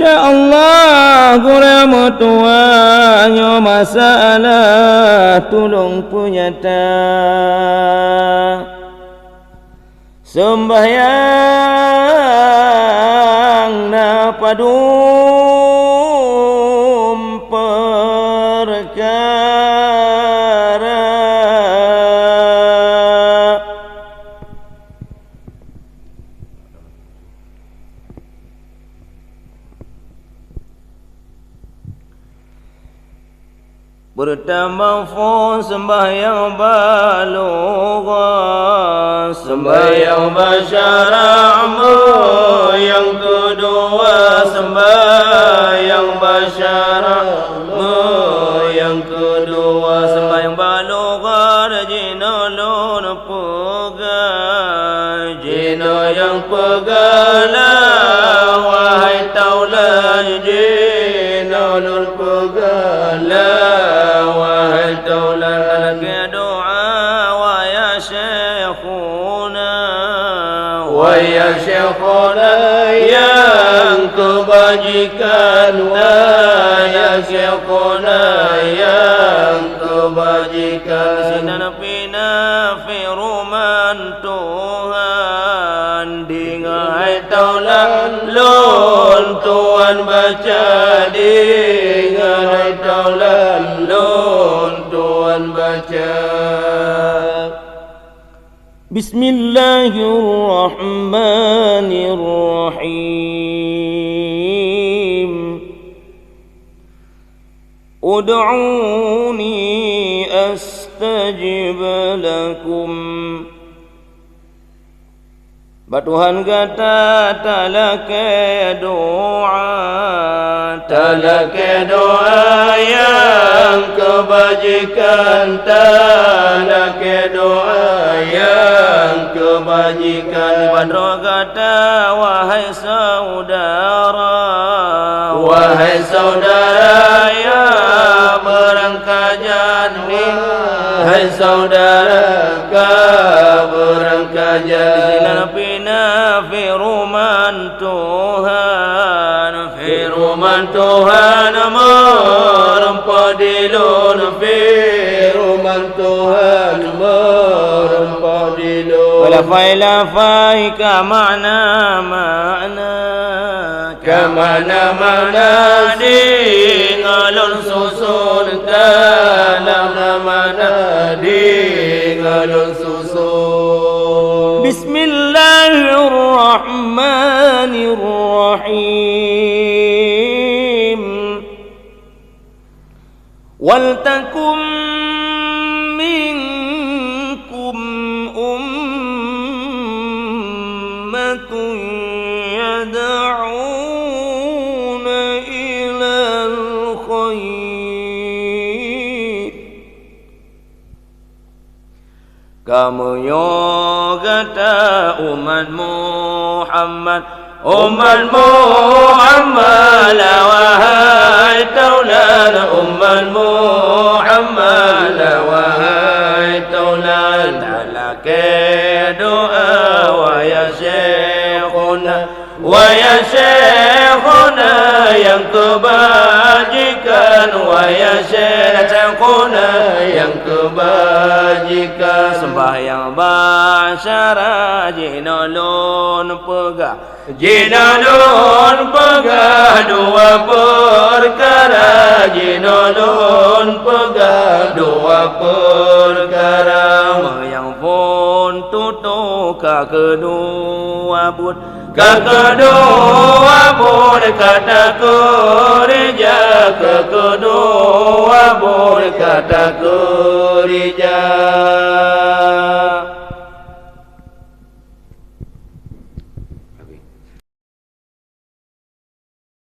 InsyaAllah gurama tuanya masalah tulung punyata sembahyang na padum perkara pertama sembahyang balugha sembahyang basyaramu, yang kedua sembahyang basyaramu, yang kedua sembahyang balugha jina lun pegang jina yang pegala wahai taulah jina lun pegala ya syekhuna yang kebajikan ya syekhuna yang kebajikan sinana firman Tuhan dingai taulah lun Tuhan baca dingai taulah lun Tuhan baca. Bismillahirrahmanirrahim. Ud'uni astajib lakum. Tuhan kata talake doa yang kebajikan, talake doa yang kebajikan. Badro kata wahai saudara ya berangkajan nih, hai saudara ka berangkajan firman Tuhan merempah dilun firman Tuhan merempah dilun lafai ka mana di ngalun susun mana di ngalun susun. Bismillahirrahmanirrahim. Waltakum minkum ummatun yad'una ilal khair. Kamu kata umat Muhammad wahai taulan umat Muhammad wahai taulan talake doa wa ya syekhuna yang kebajikan wa ya syekhuna yang kebajikan. Sembahyang basyara jinalun pegah dua perkara jinalun pegah dua perkara. Yang pun tutup kedua bud kata gereja kedua bud kata gereja.